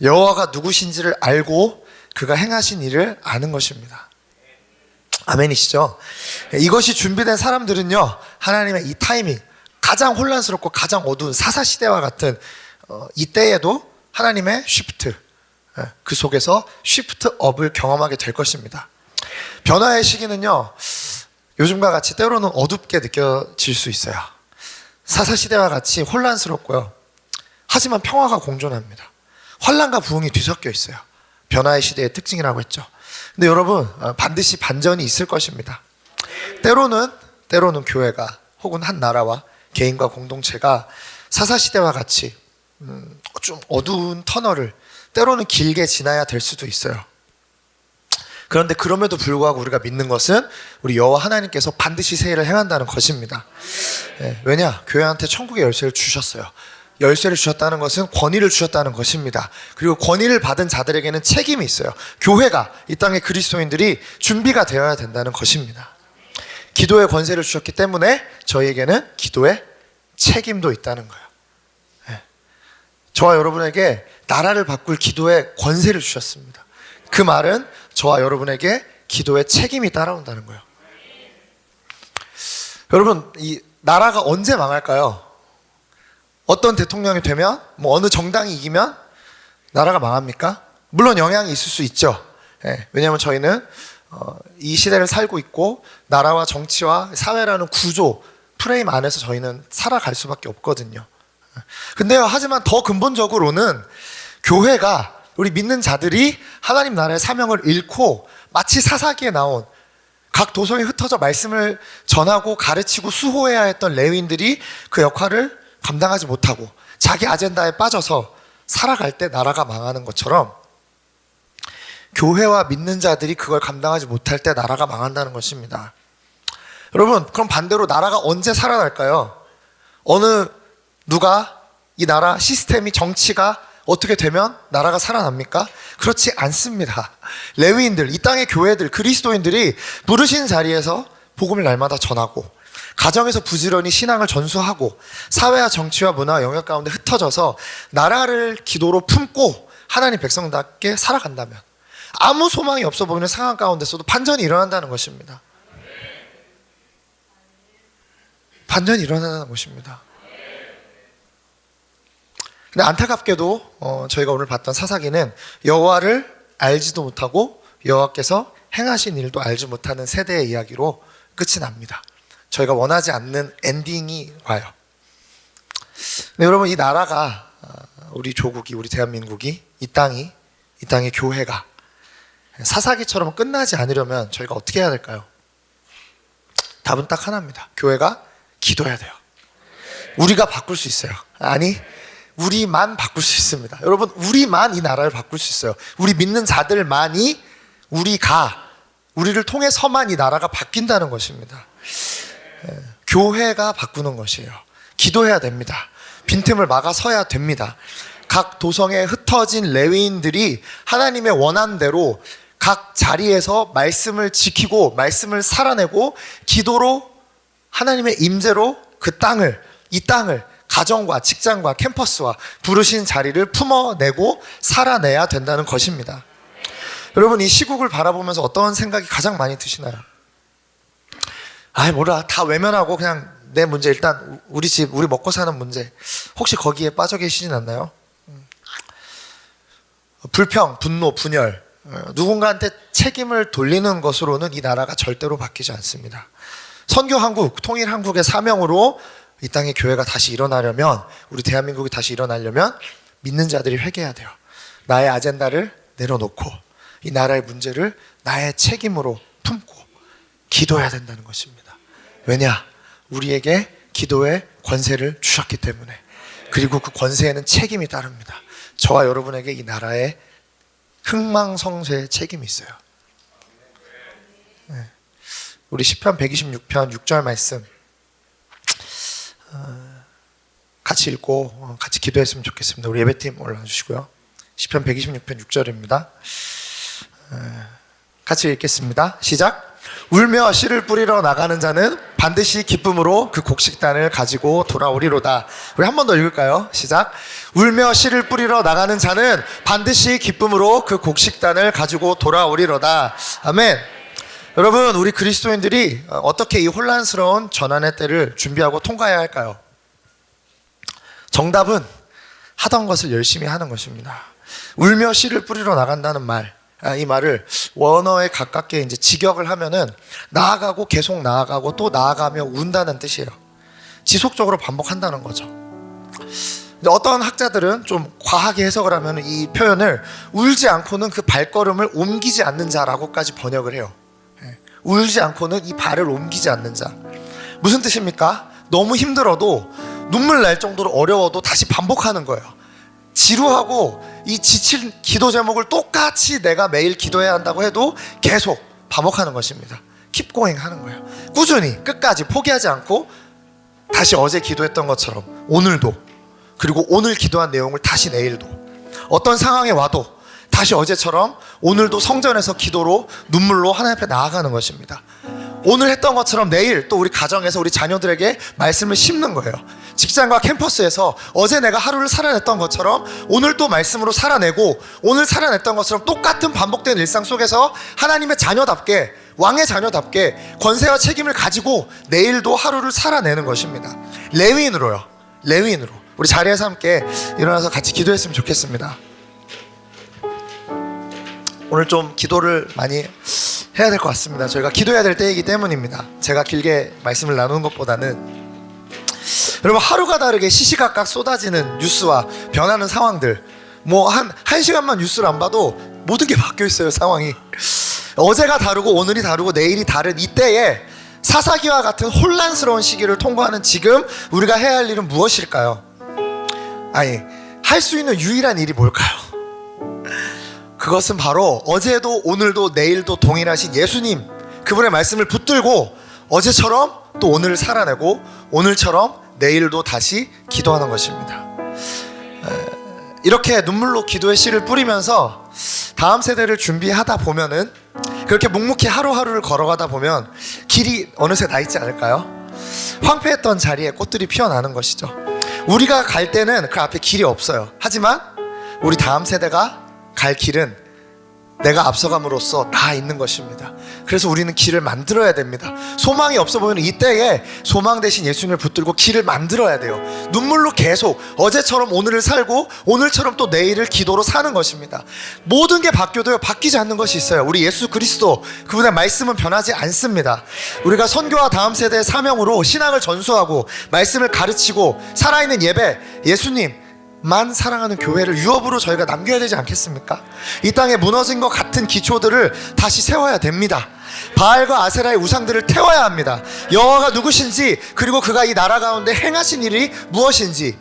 여호와가 누구신지를 알고 그가 행하신 일을 아는 것입니다. 아멘이시죠? 이것이 준비된 사람들은요, 하나님의 이 타이밍, 가장 혼란스럽고 가장 어두운 사사시대와 같은 이 때에도 하나님의 쉬프트, 그 속에서 쉬프트업을 경험하게 될 것입니다. 변화의 시기는요, 요즘과 같이 때로는 어둡게 느껴질 수 있어요. 사사시대와 같이 혼란스럽고요, 하지만 평화가 공존합니다. 환란과 부흥이 뒤섞여 있어요. 변화의 시대의 특징이라고 했죠. 근데 여러분, 반드시 반전이 있을 것입니다. 때로는 교회가 혹은 한 나라와 개인과 공동체가 사사시대와 같이 좀 어두운 터널을 때로는 길게 지나야 될 수도 있어요. 그런데 그럼에도 불구하고 우리가 믿는 것은 우리 여호와 하나님께서 반드시 새 일을 행한다는 것입니다. 왜냐? 교회한테 천국의 열쇠를 주셨어요. 열쇠를 주셨다는 것은 권위를 주셨다는 것입니다. 그리고 권위를 받은 자들에게는 책임이 있어요. 교회가, 이 땅의 그리스도인들이 준비가 되어야 된다는 것입니다. 기도의 권세를 주셨기 때문에 저희에게는 기도의 책임도 있다는 거예요. 저와 여러분에게 나라를 바꿀 기도의 권세를 주셨습니다. 그 말은 저와 여러분에게 기도의 책임이 따라온다는 거예요. 여러분, 이 나라가 언제 망할까요? 어떤 대통령이 되면, 어느 정당이 이기면 나라가 망합니까? 물론 영향이 있을 수 있죠. 왜냐하면 저희는 이 시대를 살고 있고 나라와 정치와 사회라는 구조, 프레임 안에서 저희는 살아갈 수밖에 없거든요. 근데요, 하지만 더 근본적으로는 교회가, 우리 믿는 자들이 하나님 나라의 사명을 잃고 마치 사사기에 나온 각 도성에 흩어져 말씀을 전하고 가르치고 수호해야 했던 레위인들이 그 역할을 감당하지 못하고 자기 아젠다에 빠져서 살아갈 때 나라가 망하는 것처럼, 교회와 믿는 자들이 그걸 감당하지 못할 때 나라가 망한다는 것입니다. 여러분, 그럼 반대로 나라가 언제 살아날까요? 누가 이 나라 시스템이, 정치가 어떻게 되면 나라가 살아납니까? 그렇지 않습니다. 레위인들, 이 땅의 교회들, 그리스도인들이 부르신 자리에서 복음을 날마다 전하고 가정에서 부지런히 신앙을 전수하고 사회와 정치와 문화 영역 가운데 흩어져서 나라를 기도로 품고 하나님 백성답게 살아간다면 아무 소망이 없어 보이는 상황 가운데서도 반전이 일어난다는 것입니다. 반전이 일어나는 것입니다. 근데 안타깝게도 저희가 오늘 봤던 사사기는 여호와를 알지도 못하고 여호와께서 행하신 일도 알지 못하는 세대의 이야기로 끝이 납니다. 저희가 원하지 않는 엔딩이 와요. 근데 여러분, 이 나라가, 우리 조국이, 우리 대한민국이, 이 땅의 교회가 사사기처럼 끝나지 않으려면 저희가 어떻게 해야 될까요? 답은 딱 하나입니다. 교회가 기도해야 돼요. 우리가 바꿀 수 있어요. 아니, 우리만 바꿀 수 있습니다. 여러분, 우리만 이 나라를 바꿀 수 있어요. 우리 믿는 자들만이, 우리를 통해서만 이 나라가 바뀐다는 것입니다. 교회가 바꾸는 것이에요. 기도해야 됩니다. 빈틈을 막아서야 됩니다. 각 도성에 흩어진 레위인들이 하나님의 원한대로 각 자리에서 말씀을 지키고 말씀을 살아내고 기도로 하나님의 임재로 이 땅을 가정과 직장과 캠퍼스와 부르신 자리를 품어내고 살아내야 된다는 것입니다. 여러분, 이 시국을 바라보면서 어떤 생각이 가장 많이 드시나요? 몰라, 다 외면하고 그냥 내 문제, 일단 우리 집, 우리 먹고 사는 문제, 혹시 거기에 빠져 계시진 않나요? 불평, 분노, 분열, 누군가한테 책임을 돌리는 것으로는 이 나라가 절대로 바뀌지 않습니다. 선교 한국, 통일 한국의 사명으로 이 땅의 교회가 다시 일어나려면, 우리 대한민국이 다시 일어나려면 믿는 자들이 회개해야 돼요. 나의 아젠다를 내려놓고 이 나라의 문제를 나의 책임으로 품고 기도해야 된다는 것입니다. 왜냐? 우리에게 기도의 권세를 주셨기 때문에. 그리고 그 권세에는 책임이 따릅니다. 저와 여러분에게 이 나라의 흥망성쇠의 책임이 있어요. 우리 시편 126편 6절 말씀 같이 읽고 같이 기도했으면 좋겠습니다. 우리 예배팀 올라와 주시고요. 시편 126편 6절입니다. 같이 읽겠습니다. 시작. 울며 씨를 뿌리러 나가는 자는 반드시 기쁨으로 그 곡식단을 가지고 돌아오리로다. 우리 한 번 더 읽을까요? 시작. 울며 씨를 뿌리러 나가는 자는 반드시 기쁨으로 그 곡식단을 가지고 돌아오리로다. 아멘. 여러분, 우리 그리스도인들이 어떻게 이 혼란스러운 전환의 때를 준비하고 통과해야 할까요? 정답은 하던 것을 열심히 하는 것입니다. 울며 씨를 뿌리러 나간다는 말, 이 말을 원어에 가깝게 이제 직역을 하면은 나아가고 계속 나아가고 또 나아가며 운다는 뜻이에요. 지속적으로 반복한다는 거죠. 근데 어떤 학자들은 좀 과하게 해석을 하면 이 표현을 울지 않고는 그 발걸음을 옮기지 않는 자라고까지 번역을 해요. 울지 않고는 이 발을 옮기지 않는 자. 무슨 뜻입니까? 너무 힘들어도 눈물 날 정도로 어려워도 다시 반복하는 거예요. 지루하고 이 지친 기도 제목을 똑같이 내가 매일 기도해야 한다고 해도 계속 반복하는 것입니다. Keep going 하는 거예요. 꾸준히 끝까지 포기하지 않고 다시 어제 기도했던 것처럼 오늘도, 그리고 오늘 기도한 내용을 다시 내일도, 어떤 상황에 와도 다시 어제처럼 오늘도 성전에서 기도로 눈물로 하나님 앞에 나아가는 것입니다. 오늘 했던 것처럼 내일 또 우리 가정에서 우리 자녀들에게 말씀을 심는 거예요. 직장과 캠퍼스에서 어제 내가 하루를 살아냈던 것처럼 오늘 또 말씀으로 살아내고, 오늘 살아냈던 것처럼 똑같은 반복된 일상 속에서 하나님의 자녀답게, 왕의 자녀답게 권세와 책임을 가지고 내일도 하루를 살아내는 것입니다. 레위인으로요. 레위인으로. 우리 자리에서 함께 일어나서 같이 기도했으면 좋겠습니다. 오늘 좀 기도를 많이 해야 될 것 같습니다. 저희가 기도해야 될 때이기 때문입니다. 제가 길게 말씀을 나누는 것보다는, 여러분, 하루가 다르게 시시각각 쏟아지는 뉴스와 변하는 상황들, 뭐 한 시간만 뉴스를 안 봐도 모든 게 바뀌어 있어요. 상황이 어제가 다르고 오늘이 다르고 내일이 다른 이때에 사사기와 같은 혼란스러운 시기를 통과하는 지금 우리가 해야 할 일은 무엇일까요? 할 수 있는 유일한 일이 뭘까요? 그것은 바로 어제도 오늘도 내일도 동일하신 예수님, 그분의 말씀을 붙들고 어제처럼 또 오늘을 살아내고 오늘처럼 내일도 다시 기도하는 것입니다. 이렇게 눈물로 기도의 씨를 뿌리면서 다음 세대를 준비하다 보면은, 그렇게 묵묵히 하루하루를 걸어가다 보면 길이 어느새 나 있지 않을까요? 황폐했던 자리에 꽃들이 피어나는 것이죠. 우리가 갈 때는 그 앞에 길이 없어요. 하지만 우리 다음 세대가 갈 길은 내가 앞서감으로써 나 있는 것입니다. 그래서 우리는 길을 만들어야 됩니다. 소망이 없어 보이는 이때에 소망 대신 예수님을 붙들고 길을 만들어야 돼요. 눈물로 계속 어제처럼 오늘을 살고 오늘처럼 또 내일을 기도로 사는 것입니다. 모든 게 바뀌어도요, 바뀌지 않는 것이 있어요. 우리 예수 그리스도, 그분의 말씀은 변하지 않습니다. 우리가 선교와 다음 세대의 사명으로 신앙을 전수하고 말씀을 가르치고 살아있는 예배, 예수님 만 사랑하는 교회를 유업으로 저희가 남겨야 되지 않겠습니까? 이 땅에 무너진 것 같은 기초들을 다시 세워야 됩니다. 바알과 아세라의 우상들을 태워야 합니다. 여호와가 누구신지, 그리고 그가 이 나라 가운데 행하신 일이 무엇인지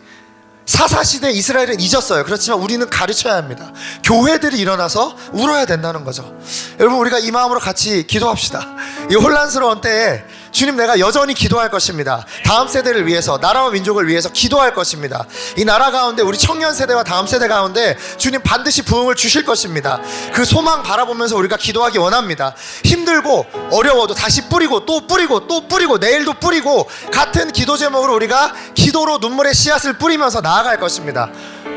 사사시대 이스라엘은 잊었어요. 그렇지만 우리는 가르쳐야 합니다. 교회들이 일어나서 울어야 된다는 거죠. 여러분, 우리가 이 마음으로 같이 기도합시다. 이 혼란스러운 때에 주님, 내가 여전히 기도할 것입니다. 다음 세대를 위해서, 나라와 민족을 위해서 기도할 것입니다. 이 나라 가운데 우리 청년 세대와 다음 세대 가운데 주님 반드시 부흥을 주실 것입니다. 그 소망 바라보면서 우리가 기도하기 원합니다. 힘들고 어려워도 다시 뿌리고 또 뿌리고 또 뿌리고 내일도 뿌리고, 같은 기도 제목으로 우리가 기도로 눈물의 씨앗을 뿌리면서 나아갈 것입니다.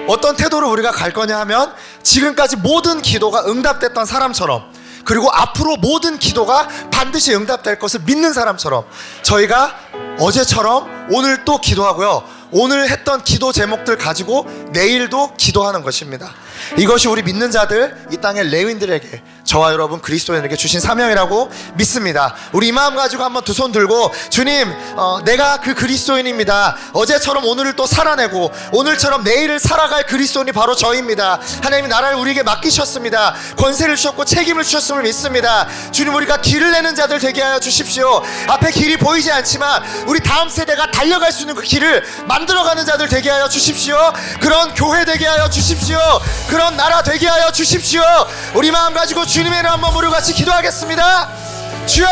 어떤 태도로 우리가 갈 거냐 하면, 지금까지 모든 기도가 응답됐던 사람처럼, 그리고 앞으로 모든 기도가 반드시 응답될 것을 믿는 사람처럼, 저희가 어제처럼 오늘 또 기도하고요, 오늘 했던 기도 제목들 가지고 내일도 기도하는 것입니다. 이것이 우리 믿는 자들, 이 땅의 레위인들에게, 저와 여러분 그리스도인에게 주신 사명이라고 믿습니다. 우리 이 마음 가지고 한번 두 손 들고, 주님, 내가 그 그리스도인입니다. 어제처럼 오늘을 또 살아내고 오늘처럼 내일을 살아갈 그리스도인이 바로 저입니다. 하나님이 나라를 우리에게 맡기셨습니다. 권세를 주셨고 책임을 주셨음을 믿습니다. 주님, 우리가 길을 내는 자들 되게 하여 주십시오. 앞에 길이 보이지 않지만 우리 다음 세대가 달려갈 수 있는 그 길을 만들어가는 자들 되게 하여 주십시오. 그런 교회 되게 하여 주십시오. 그런 나라 되게 하여 주십시오. 우리 마음 가지고 주님의 이름 한번 우리 같이 기도하겠습니다. 주여!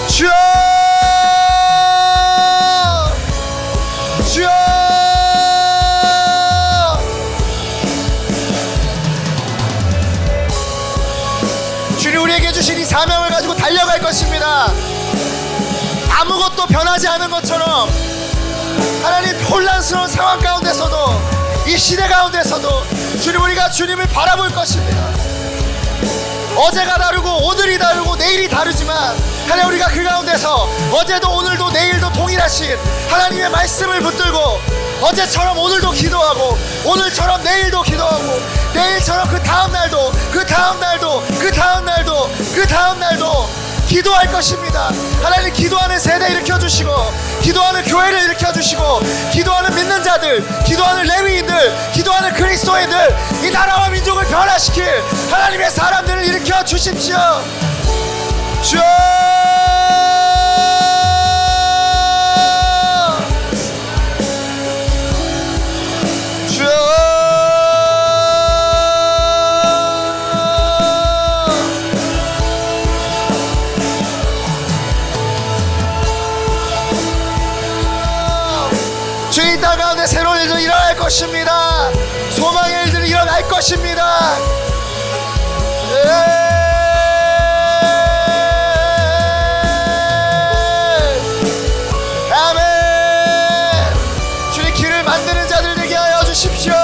주여! 주여! 주님, 우리에게 주신 이 사명을 가지고 달려갈 것입니다. 아무것도 변하지 않은 것처럼, 하나님, 혼란스러운 상황 가운데서도, 이 시대 가운데서도 주님, 우리가 주님을 바라볼 것입니다. 어제가 다르고 오늘이 다르고 내일이 다르지만, 하나님, 우리가 그 가운데서 어제도 오늘도 내일도 동일하신 하나님의 말씀을 붙들고, 어제처럼 오늘도 기도하고 오늘처럼 내일도 기도하고 내일처럼 그 다음 날도 그 다음 날도 그 다음 날도 그 다음 날도 기도할 것입니다. 하나님, 기도하는 세대 일으켜주시고, 기도하는 교회를 일으켜주시고, 기도하는 믿는 자들, 기도하는 레위인들, 기도하는 그리스도인들, 이 나라와 민족을 변화시킬 하나님의 사람들을 일으켜주십시오. 주여! 주여! 주의 땅 가운데 새로운 일들이 일어날 것입니다. 소망의 일들이 일어날 것입니다. 아멘. 주님, 길을 만드는 자들 되게 하여 주십시오.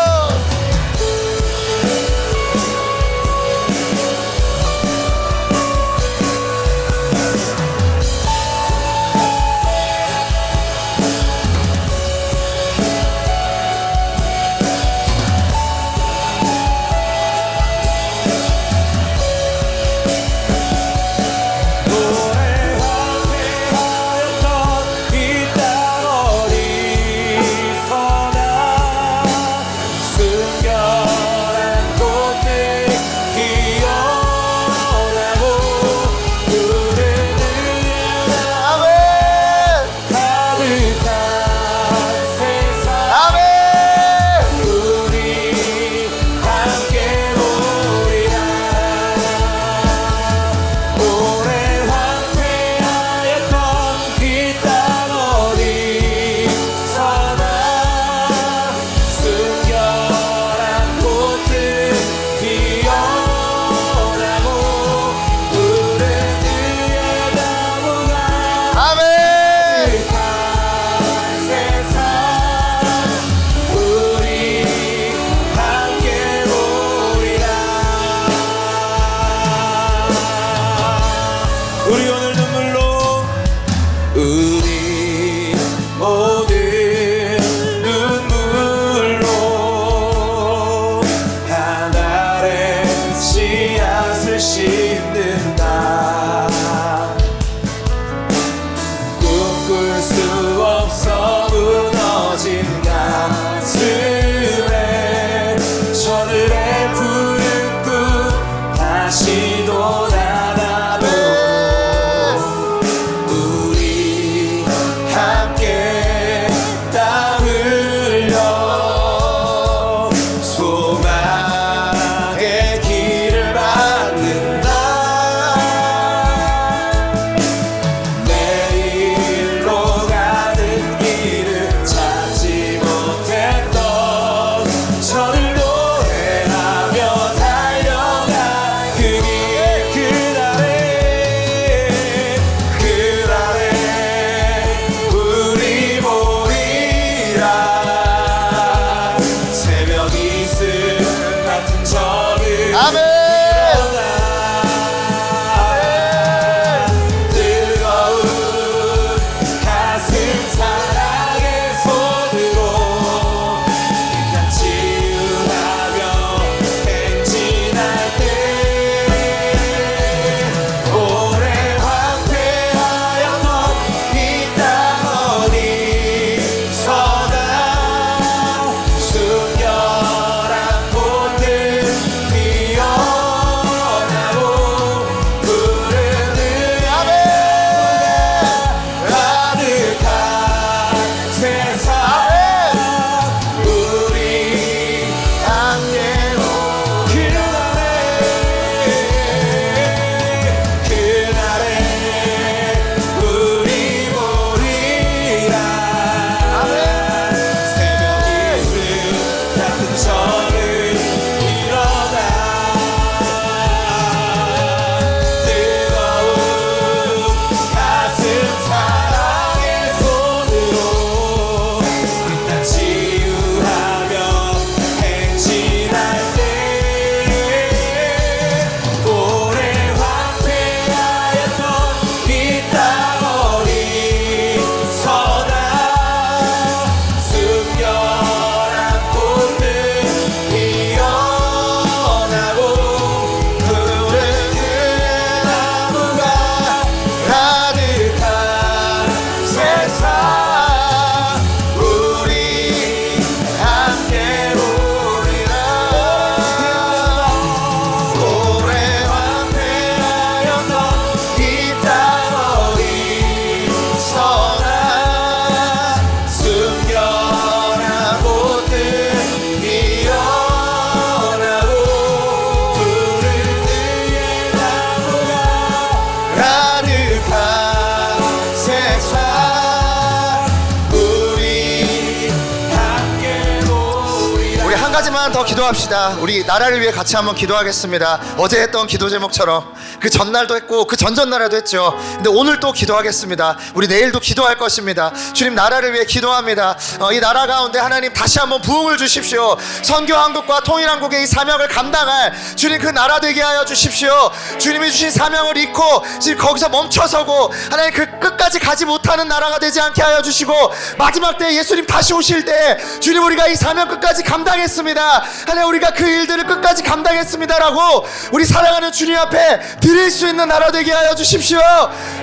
번째만 더 기도합시다. 우리 나라를 위해 같이 한번 기도하겠습니다. 어제 했던 기도 제목처럼 그 전날도 했고 그 전전날에도 했죠. 근데 오늘 또 기도하겠습니다. 우리 내일도 기도할 것입니다. 주님, 나라를 위해 기도합니다. 이 나라 가운데 하나님 다시 한번 부흥을 주십시오. 선교 한국과 통일 한국의 이 사명을 감당할 주님 그 나라 되게 하여 주십시오. 주님이 주신 사명을 잊고 지금 거기서 멈춰서고 하나님 그 끝까지 가지 못하는 나라가 되지 않게 하여 주시고, 마지막 때 예수님 다시 오실 때 주님 우리가 이 사명 끝까지 감당했습니다, 하나님 우리가 그 일들을 끝까지 감당했습니다라고 우리 사랑하는 주님 앞에 드릴 수 있는 나라 되게 하여 주십시오.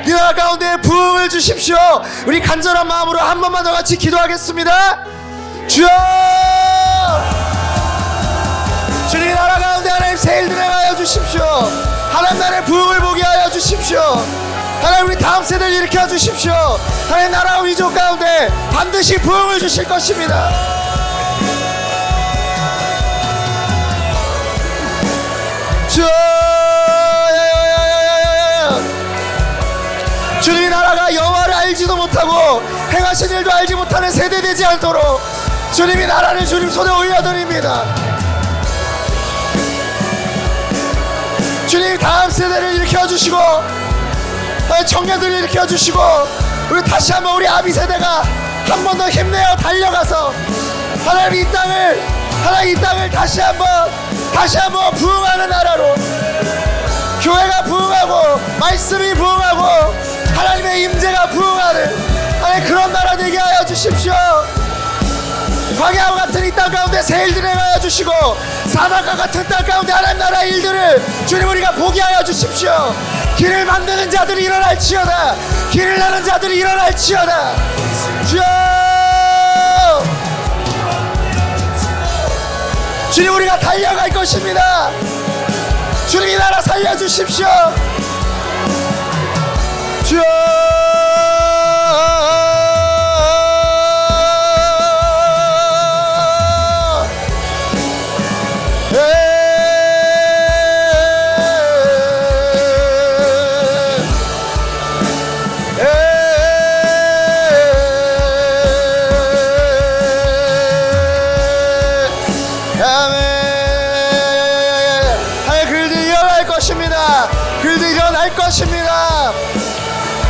이 나라 가운데 부흥을 주십시오. 우리 간절한 마음으로 한 번만 더 같이 기도하겠습니다. 주여, 주님 나라 가운데 하나님 새 일들 행하여 주십시오. 하나님 나라의 부흥을 보게 하여 주십시오. 하나님 우리 다음 세대를 일으켜 주십시오. 하나님 나라 위족 가운데 반드시 부흥을 주실 것입니다. 주여, 주님의 나라가 여호와를 알지도 못하고 행하신 일도 알지 못하는 세대 되지 않도록 주님이 나라를 주님 손에 올려드립니다. 주님 다음 세대를 일으켜주시고 청년들을 일으켜주시고 우리 다시 한번 우리 아비 세대가 한 번 더 힘내어 달려가서 하나님 이 땅을 다시 한번 부흥하는 나라로, 교회가 부흥하고 말씀이 부흥하고 하나님의 임재가 부흥하는 하나님 그런 나라 되게 하여 주십시오. 광야와 같은 이 땅 가운데 새 일들을 행하여 주시고 사막과 같은 땅 가운데 하나님 나라의 일들을 주님 우리가 보게 하여 주십시오. 길을 만드는 자들이 일어날지어다. 길을 나는 자들이 일어날지어다. 주여, 주님 우리가 달려갈 것입니다. 주님 이 나라 살려주십시오. 주여, 것입니다.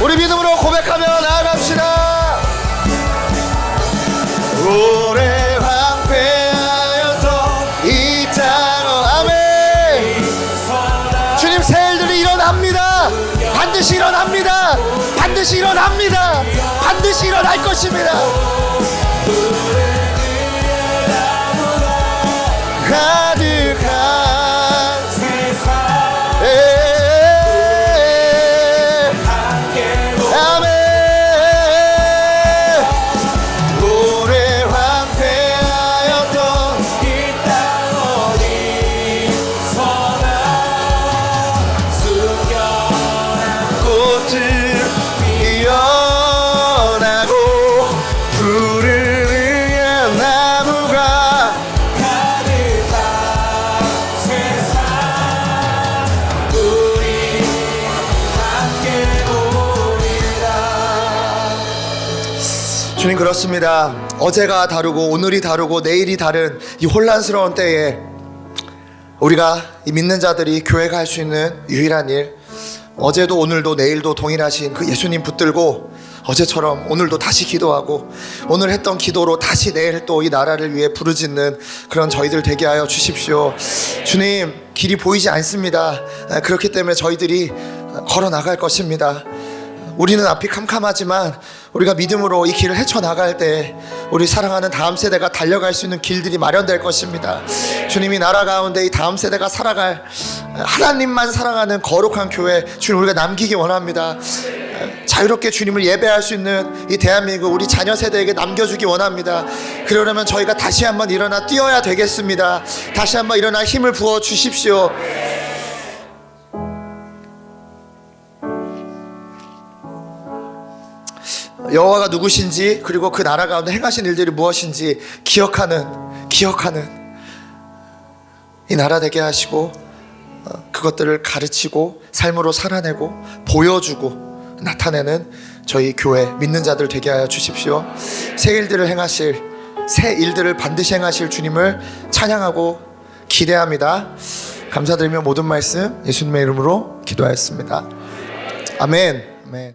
우리 믿음으로 고백하며 나아갑시다. 오래 황폐하였던 이 땅, 아멘. 주님 새 일들이 일어납니다. 반드시 일어납니다. 반드시 일어납니다. 반드시 일어날 것입니다. 가득한 주님, 그렇습니다. 어제가 다르고 오늘이 다르고 내일이 다른 이 혼란스러운 때에 우리가 이 믿는 자들이 교회가 할 수 있는 유일한 일, 어제도 오늘도 내일도 동일하신 그 예수님 붙들고 어제처럼 오늘도 다시 기도하고 오늘 했던 기도로 다시 내일 또 이 나라를 위해 부르짖는 그런 저희들 되게 하여 주십시오. 주님, 길이 보이지 않습니다. 그렇기 때문에 저희들이 걸어 나갈 것입니다. 우리는 앞이 캄캄하지만 우리가 믿음으로 이 길을 헤쳐나갈 때 우리 사랑하는 다음 세대가 달려갈 수 있는 길들이 마련될 것입니다. 주님이 나라 가운데 이 다음 세대가 살아갈 하나님만 사랑하는 거룩한 교회 주님 우리가 남기기 원합니다. 자유롭게 주님을 예배할 수 있는 이 대한민국 우리 자녀 세대에게 남겨주기 원합니다. 그러려면 저희가 다시 한번 일어나 뛰어야 되겠습니다. 다시 한번 일어나 힘을 부어 주십시오. 여호와가 누구신지 그리고 그 나라 가운데 행하신 일들이 무엇인지 기억하는 이 나라 되게 하시고 그것들을 가르치고 삶으로 살아내고 보여주고 나타내는 저희 교회 믿는 자들 되게 하여 주십시오. 새 일들을 반드시 행하실 주님을 찬양하고 기대합니다. 감사드리며 모든 말씀 예수님의 이름으로 기도하였습니다. 아멘. 아멘.